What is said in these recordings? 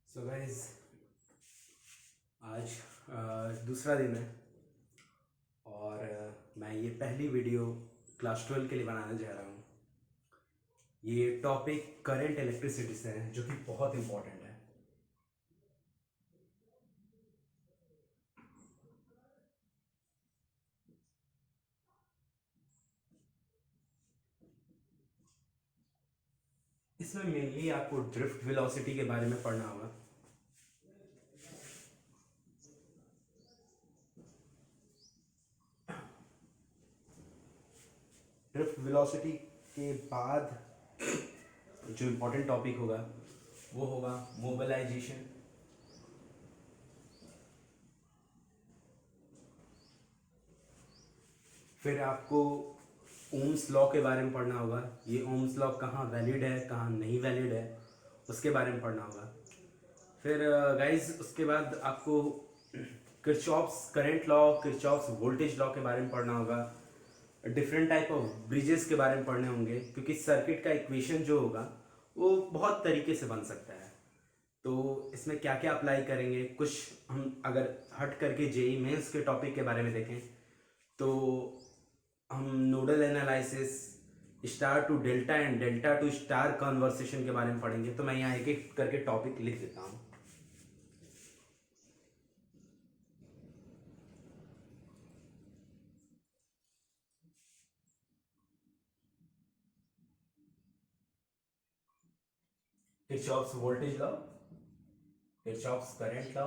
So guys आज दूसरा दिन है और मैं ये पहली वीडियो क्लास 12 के लिए बनाने जा रहा हूँ। ये टॉपिक करंट इलेक्ट्रिसिटी से है जो कि बहुत इम्पोर्टेंट है। इसमें मेनली आपको ड्रिफ्ट वेलोसिटी के बारे में पढ़ना होगा। ड्रिफ्ट वेलोसिटी के बाद जो इम्पोर्टेंट टॉपिक होगा वो होगा मोबिलाइजेशन। फिर आपको ओम्स लॉ के बारे में पढ़ना होगा। ये ओम्स लॉ कहाँ वैलिड है कहाँ नहीं वैलिड है उसके बारे में पढ़ना होगा। फिर गाइस उसके बाद आपको Kirchhoff's current law Kirchhoff's voltage law के बारे में पढ़ना होगा। डिफरेंट टाइप ऑफ ब्रिजेस के बारे में पढ़ने होंगे क्योंकि सर्किट का इक्वेशन जो होगा वो बहुत तरीके से बन सकता है। तो इसमें क्या क्या अप्लाई करेंगे, कुछ हम अगर हट करके जेई मेंस के टॉपिक के बारे में देखें तो हम nodal analysis, star to delta and delta to star conversation के बारे में पढ़ेंगे। तो मैं यहाँ एक एक करके टॉपिक लिख देता हूँ। Kirchhoff's voltage law, Kirchhoff's current law,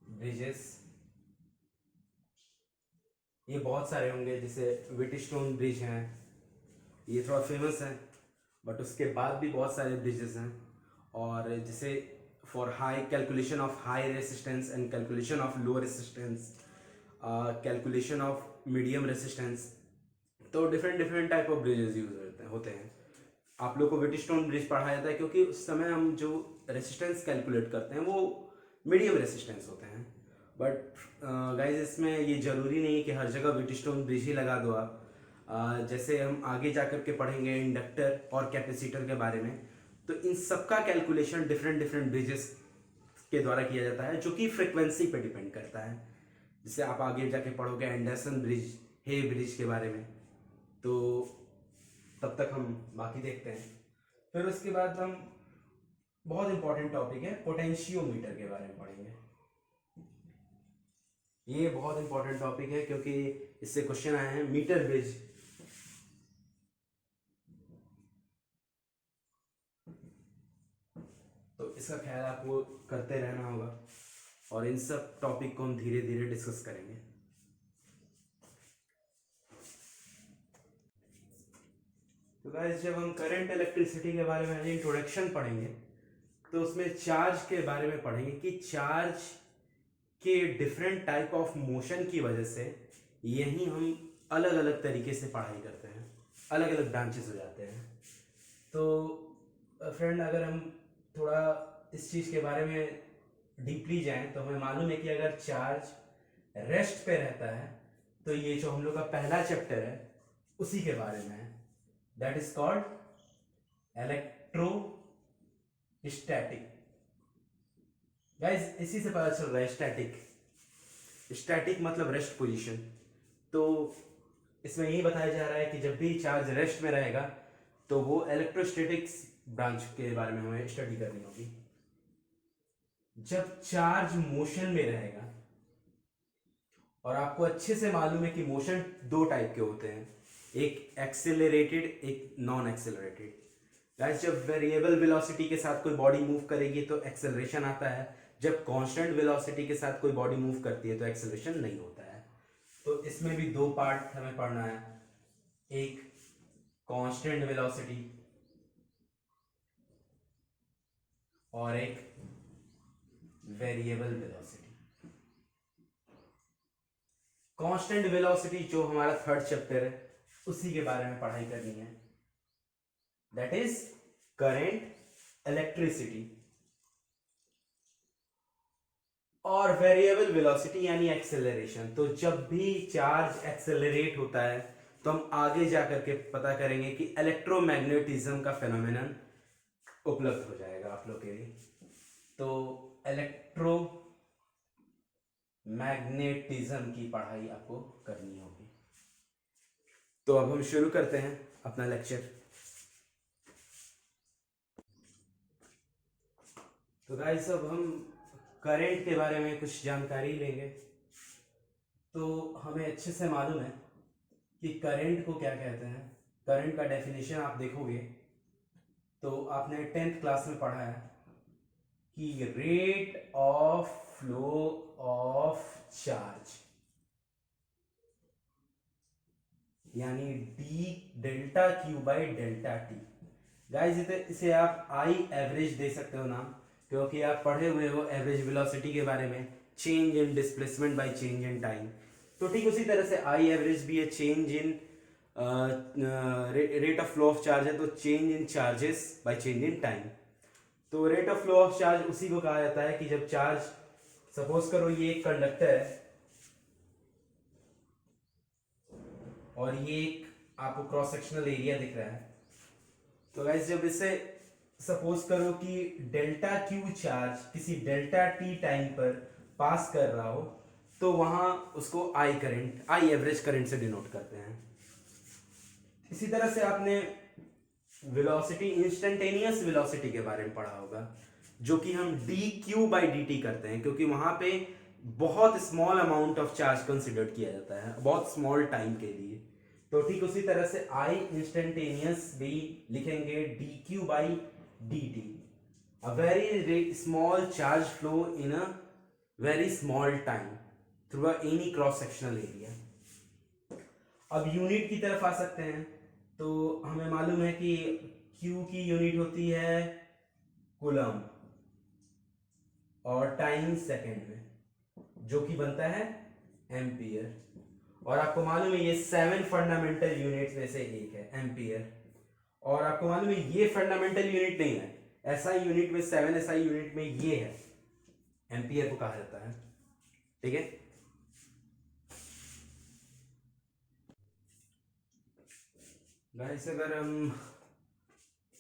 bridges, ये बहुत सारे होंगे जैसे व्हीटस्टोन ब्रिज हैं, ये थोड़ा फेमस है बट उसके बाद भी बहुत सारे ब्रिजेस हैं। और जैसे for high calculation of high resistance and calculation of low resistance, calculation of medium resistance, तो different different type of bridges use होते हैं। आप लोग को व्हीटस्टोन ब्रिज पढ़ाया जाता है क्योंकि उस समय हम जो रेसिस्टेंस कैलकुलेट करते हैं वो मीडियम रेसिस्टेंस होते हैं। बट गाइज इसमें ये ज़रूरी नहीं है कि हर जगह व्हीटस्टोन ब्रिज ही लगा दो आप। जैसे हम आगे जा कर के पढ़ेंगे इंडक्टर और कैपेसिटर के बारे में, तो इन सबका कैलकुलेशन डिफरेंट डिफरेंट ब्रिजेस के द्वारा किया जाता है जो कि फ्रिक्वेंसी पे डिपेंड करता है। जैसे आप आगे जाके पढ़ोगे एंडरसन ब्रिज, हे ब्रिज के बारे में, तो तब तक हम बाकी देखते हैं। फिर उसके बाद हम बहुत इंपॉर्टेंट टॉपिक है पोटेंशियोमीटर के बारे में पढ़ेंगे। ये बहुत इंपॉर्टेंट टॉपिक है क्योंकि इससे क्वेश्चन आए हैं। मीटर ब्रिज, तो इसका ख्याल आपको करते रहना होगा और इन सब टॉपिक को हम धीरे धीरे डिस्कस करेंगे। तो गाइस जब हम करंट इलेक्ट्रिसिटी के बारे में इंट्रोडक्शन पढ़ेंगे तो उसमें चार्ज के बारे में पढ़ेंगे कि चार्ज के डिफरेंट टाइप ऑफ मोशन की वजह से यही हम अलग अलग तरीके से पढ़ाई करते हैं, अलग अलग ब्रांचेस हो जाते हैं। तो फ्रेंड अगर हम थोड़ा इस चीज़ के बारे में डीपली जाएं तो हमें मालूम है कि अगर चार्ज रेस्ट पे रहता है तो ये जो हम लोग का पहला चैप्टर है उसी के बारे में है, that is called electrostatic. Guys इसी से पता चल रहा है स्टैटिक, स्टैटिक मतलब रेस्ट पोजीशन। तो इसमें यही बताया जा रहा है कि जब भी चार्ज रेस्ट में रहेगा तो वो इलेक्ट्रोस्टैटिक्स ब्रांच के बारे में हमें स्टडी करनी होगी। जब चार्ज मोशन में रहेगा, और आपको अच्छे से मालूम है कि मोशन दो टाइप के होते हैं, एक एक्सेलरेटेड एक नॉन एक्सेलरेटेड। गाइस जब वेरिएबल वेलोसिटी के साथ कोई बॉडी मूव करेगी तो एक्सेलरेशन आता है, जब कांस्टेंट वेलोसिटी के साथ कोई बॉडी मूव करती है तो एक्सेलरेशन नहीं होता है। तो इसमें भी दो पार्ट हमें पढ़ना है, एक कांस्टेंट वेलोसिटी और एक वेरिएबल वेलोसिटी। कांस्टेंट वेलोसिटी जो हमारा थर्ड चैप्टर है उसी के बारे में पढ़ाई करनी है, दैट इज करंट इलेक्ट्रिसिटी। और वेरिएबल वेलोसिटी यानी एक्सेलरेशन, तो जब भी चार्ज एक्सेलरेट होता है तो हम आगे जाकर के पता करेंगे कि इलेक्ट्रोमैग्नेटिज्म का फेनोमेनन उपलब्ध हो जाएगा आप लोग के लिए। तो इलेक्ट्रो मैग्नेटिज्म की पढ़ाई आपको करनी होगी। तो अब हम शुरू करते हैं अपना लेक्चर। तो गाइस अब हम करंट के बारे में कुछ जानकारी लेंगे। तो हमें अच्छे से मालूम है कि करंट को क्या कहते हैं। करंट का डेफिनेशन आप देखोगे तो आपने 10th क्लास में पढ़ा है कि rate of flow of charge, यानी D delta Q by delta T. Guys इसे आप आई एवरेज दे सकते हो नाम, क्योंकि आप पढ़े हुए हो एवरेज वेलोसिटी के बारे में, change in displacement by change in time. तो ठीक उसी तरह से आई एवरेज भी है change in rate of flow of charge है, तो change in charges by change in time. तो rate of flow of charge उसी को कहा जाता है कि जब चार्ज, सपोज करो ये एक कंडक्टर है और ये एक आपको क्रॉस सेक्शनल एरिया दिख रहा है। तो गाइस जब इसे सपोज करो कि डेल्टा क्यू चार्ज किसी डेल्टा टी टाइम पर पास कर रहा हो, तो वहां उसको I current, I average current से डिनोट करते हैं। इसी तरह से आपने वेलोसिटी, इंस्टेंटेनियस वेलोसिटी के बारे में पढ़ा होगा, जो कि हम D Q by D T करते हैं, क्योंकि वहां पे बहुत small amount of charge consider किया जाता है, बहुत स्मॉल टाइम के लिए। तो ठीक उसी तरह से आई इंस्टेंटेनियस भी लिखेंगे D Q by D T, a very small charge flow in a very small time through any cross sectional area. अब यूनिट की तरफ आ सकते हैं। तो हमें मालूम है कि Q की यूनिट होती है कूलम और टाइम सेकेंड में, जो कि बनता है एम्पियर। और आपको मालूम है ये 7 फंडामेंटल यूनिट्स में से एक है एम्पियर। और आपको मालूम है ये फंडामेंटल यूनिट नहीं है, एसआई यूनिट में 7 एसआई यूनिट में ये है, एम्पियर को कहा जाता है। ठीक है। गाइस अगर हम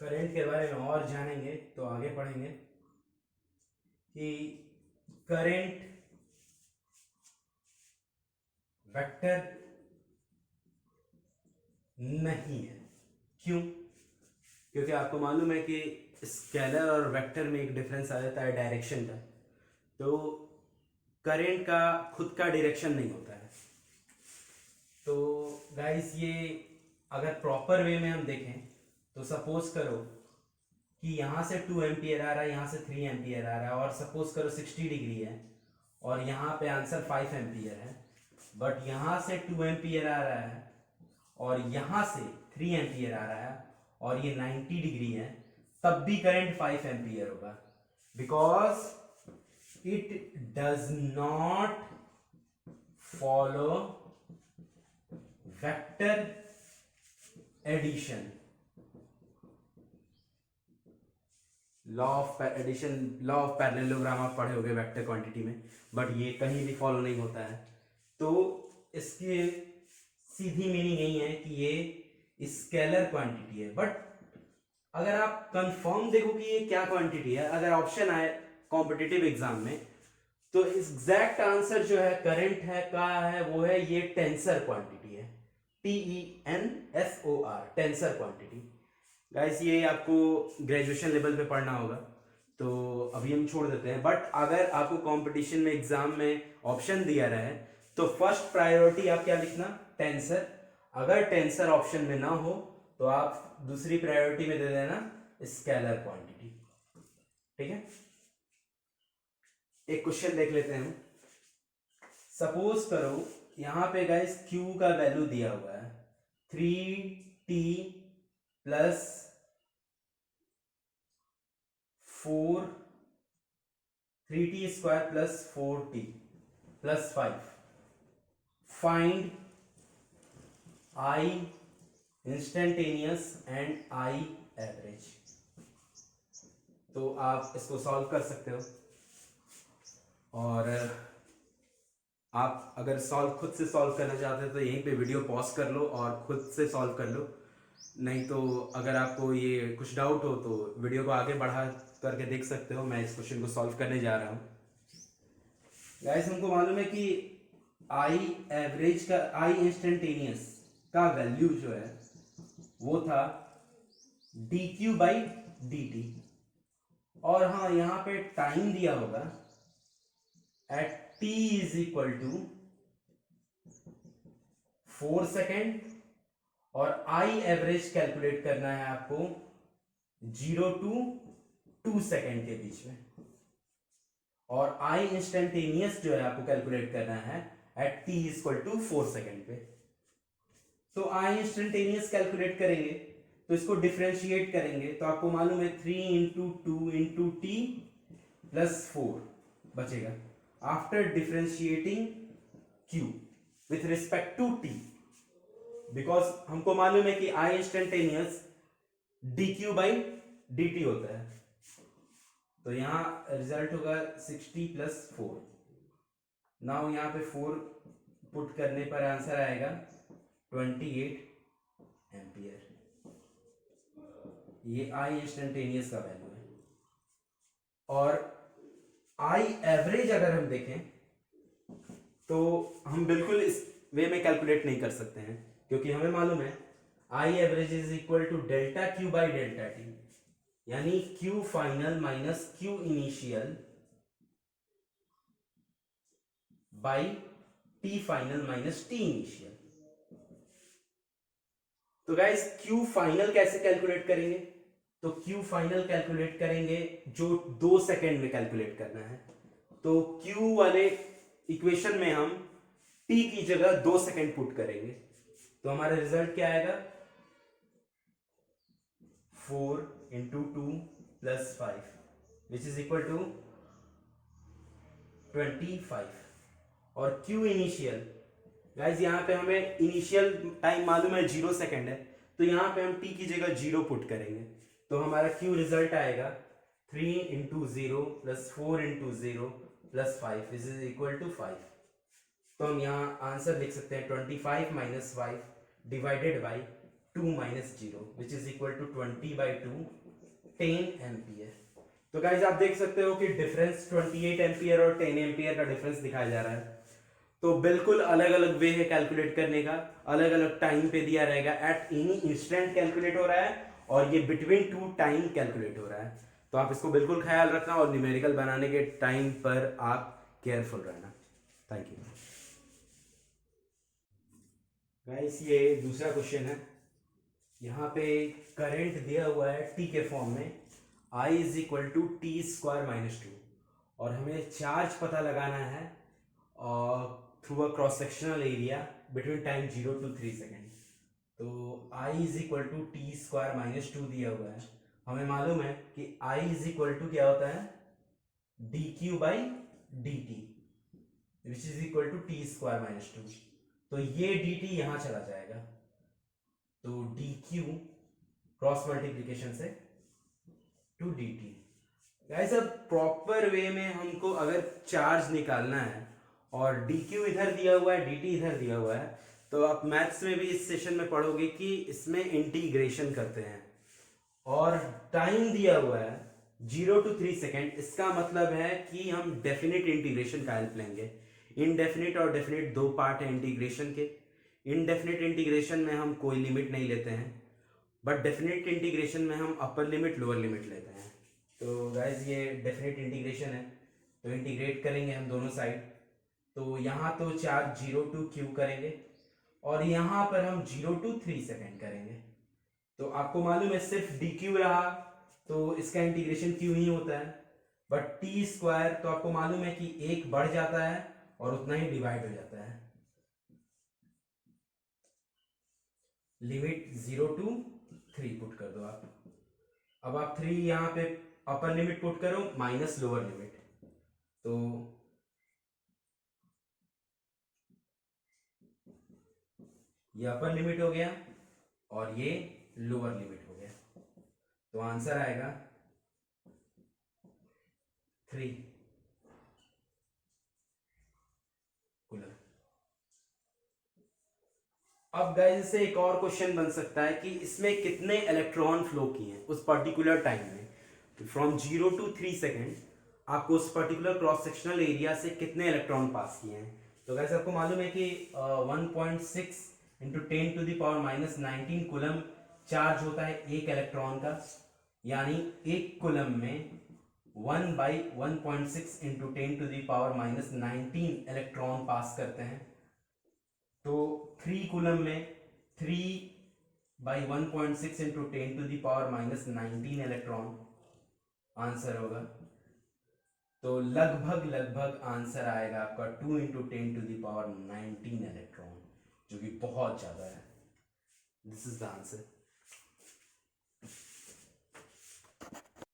करंट के बारे में और जानेंगे तो आगे पढ़ेंगे कि करंट वेक्टर नहीं है। क्यों? क्योंकि आपको मालूम है कि स्केलर और वेक्टर में एक डिफरेंस आ जाता है डायरेक्शन का। तो करंट का खुद का डायरेक्शन नहीं होता है। तो गाइस ये अगर प्रॉपर वे में हम देखें तो सपोज करो कि यहाँ से 2 एम्पियर आ रहा है, यहाँ से 3 एम्पियर आ रहा है, और सपोज करो 60 डिग्री है और यहाँ पे आंसर 5 एम्पियर है, बट यहाँ से 2 एम्पियर आ रहा है और यहाँ से 3 एम्पियर आ रहा है और ये 90 डिग्री है, तब भी करंट 5 एम्पियर होगा, because it does not follow vector addition, law of addition, law of parallelogram आप पढ़े होंगे वेक्टर क्वांटिटी में, बट ये कहीं भी फॉलो नहीं होता है। तो इसकी सीधी मीनिंग यही है कि ये स्केलर क्वांटिटी है। बट अगर आप कंफर्म देखो कि ये क्या क्वांटिटी है, अगर ऑप्शन आए कॉम्पिटिटिव एग्जाम में, तो एग्जैक्ट आंसर जो है करंट है का है वो है ये टेंसर क्वांटिटी है, TENSOR, टेंसर क्वांटिटी। गाइस ये आपको ग्रेजुएशन लेवल पे पढ़ना होगा, तो अभी हम छोड़ देते हैं। बट अगर आपको कंपटीशन में एग्जाम में ऑप्शन दिया रहा है तो फर्स्ट प्रायोरिटी आप क्या लिखना, टेंसर। अगर टेंसर ऑप्शन में ना हो तो आप दूसरी प्रायोरिटी में दे देना स्केलर क्वांटिटी। ठीक है। एक क्वेश्चन देख लेते हैं हम। सपोज करो यहां पे गाइस Q का वैल्यू दिया हुआ है 3T plus 4, 3T square plus 4T plus 5। Find I instantaneous and I average. तो आप इसको सॉल्व कर सकते हो, और आप अगर सॉल्व खुद से सॉल्व करना चाहते हो तो यहीं पे वीडियो पॉज कर लो और खुद से सॉल्व कर लो। नहीं तो अगर आपको ये कुछ डाउट हो तो वीडियो को आगे बढ़ा करके देख सकते हो। मैं इस क्वेश्चन को सॉल्व करने जा रहा हूँ। गाइस हमको मालूम है कि आई एवरेज का, आई इंस्टेंटेनियस का वैल्यू जो है वो था D Q by D T. और हाँ, यहाँ पे टाइम दिया होगा at T is equal to 4 second, और आई एवरेज कैलकुलेट करना है आपको 0 to 2 सेकेंड के बीच में, और आई इंस्टेंटेनियस जो है आपको कैलकुलेट करना है at T equal to 4 second पे। तो आई इंस्टेंटेनियस कैलकुलेट करेंगे तो इसको डिफरेंशिएट करेंगे तो आपको मालूम है 3 इंटू 2 इंटू टी प्लस 4 बचेगा after differentiating Q with respect to T, because हमको मालूम है कि I instantaneous D Q by D T होता है। तो यहां रिजल्ट होगा 60 प्लस 4। नाउ यहां पे 4 पुट करने पर आंसर आएगा 28 एम्पियर। ये आई इंस्टेंटेनियस का वैल्यू है। और आई एवरेज अगर हम देखें तो हम बिल्कुल इस वे में कैलकुलेट नहीं कर सकते हैं, क्योंकि हमें मालूम है I average is equal to delta Q by delta T, यानी Q final minus Q initial by T final minus T initial. तो गाइस क्यू फाइनल कैसे कैलकुलेट करेंगे? तो क्यू फाइनल कैलकुलेट करेंगे जो 2 सेकेंड में कैलकुलेट करना है। तो क्यू वाले इक्वेशन में हम टी की जगह 2 सेकेंड पुट करेंगे तो हमारा रिजल्ट क्या आएगा? 4 into 2 plus 5 which is equal to 25। और क्यू इनिशियल, गाइज यहाँ पे हमें इनिशियल टाइम मालूम है 0 सेकेंड है, तो यहाँ पे हम टी की जगह 0 पुट करेंगे तो हमारा क्यू रिजल्ट आएगा 3 into 0 plus 4 into 0 plus 5 which is equal to 5। तो हम यहाँ आंसर लिख सकते हैं 25 minus 5 divided by 2 minus 0 which is equal to 20 by 2 10 ampere. तो गाइज आप देख सकते हो कि डिफरेंस 28 एम्पियर और 10 एम्पियर का डिफरेंस दिखाया जा रहा है। तो बिल्कुल अलग अलग वे है कैलकुलेट करने का, अलग अलग टाइम पे दिया रहेगा। एट एनी इंस्टेंट कैलकुलेट हो रहा है और ये बिटवीन टू टाइम कैलकुलेट हो रहा है। तो आप इसको बिल्कुल ख्याल रखना और न्यूमेरिकल बनाने के टाइम पर आप केयरफुल रहना। Thank you guys. ये दूसरा क्वेश्चन है। यहाँ पे करंट दिया हुआ है टी के फॉर्म में, I is equal to T square minus 2, और हमें चार्ज पता लगाना है through a cross sectional area between time 0 to 3 second. तो I is equal to T square minus 2 दिया हुआ है। हमें मालूम है कि I इज इक्वल टू क्या होता है? D Q by D T which is equal to T square minus 2। तो ये डी टी यहां चला जाएगा, तो डी क्यू क्रॉस मल्टीप्लीकेशन से टू डी टी। गाइस अब प्रॉपर वे में हमको अगर चार्ज निकालना है और डी क्यू इधर दिया हुआ है, डी टी इधर दिया हुआ है, तो आप मैथ्स में भी इस सेशन में पढ़ोगे कि इसमें इंटीग्रेशन करते हैं और टाइम दिया हुआ है 0 to 3 सेकेंड। इसका मतलब है कि हम डेफिनेट इंटीग्रेशन का हेल्प लेंगे। इनडेफिनिट और डेफिनेट दो पार्ट है इंटीग्रेशन के। इनडेफिनेट इंटीग्रेशन में हम कोई लिमिट नहीं लेते हैं, बट डेफिनेट इंटीग्रेशन में हम अपर लिमिट लोअर लिमिट लेते हैं। तो गाइज ये डेफिनेट इंटीग्रेशन है, तो इंटीग्रेट करेंगे हम दोनों साइड। तो यहाँ तो चार्ज 0 to q करेंगे और यहाँ पर हम 0 to 3 सेकेंड करेंगे। तो आपको मालूम है सिर्फ डी क्यू रहा तो इसका इंटीग्रेशन क्यू ही होता है, बट टी स्क्वायर तो आपको मालूम है कि एक बढ़ जाता है और उतना ही डिवाइड हो जाता है। लिमिट 0 to 3 पुट कर दो आप। अब आप 3 यहाँ पे अपर लिमिट पुट करो माइनस लोअर लिमिट, तो ये अपर लिमिट हो गया और ये लोअर लिमिट हो गया। तो आंसर आएगा 3 कूलम। अब गाइस इससे एक और क्वेश्चन बन सकता है कि इसमें कितने इलेक्ट्रॉन फ्लो किए हैं उस पर्टिकुलर टाइम में, फ्रॉम 0 to 3 सेकेंड आपको उस पर्टिकुलर क्रॉस सेक्शनल एरिया से कितने इलेक्ट्रॉन पास किए हैं। तो गाइस आपको मालूम है कि 1.6 इंटू 10⁻⁻19 कूलम चार्ज होता है एक इलेक्ट्रॉन का, यानी एक कूलम में 1/1.6 इंटू 10⁻⁻19 इलेक्ट्रॉन पास करते हैं। तो 3 कूलम में 3/1.6 इंटू 10⁻⁻19 इलेक्ट्रॉन आंसर होगा। तो लगभग आंसर आएगा आपका 2 इंटू 10⁻19 इलेक्ट्रॉन, जो कि बहुत ज्यादा है। This is the answer.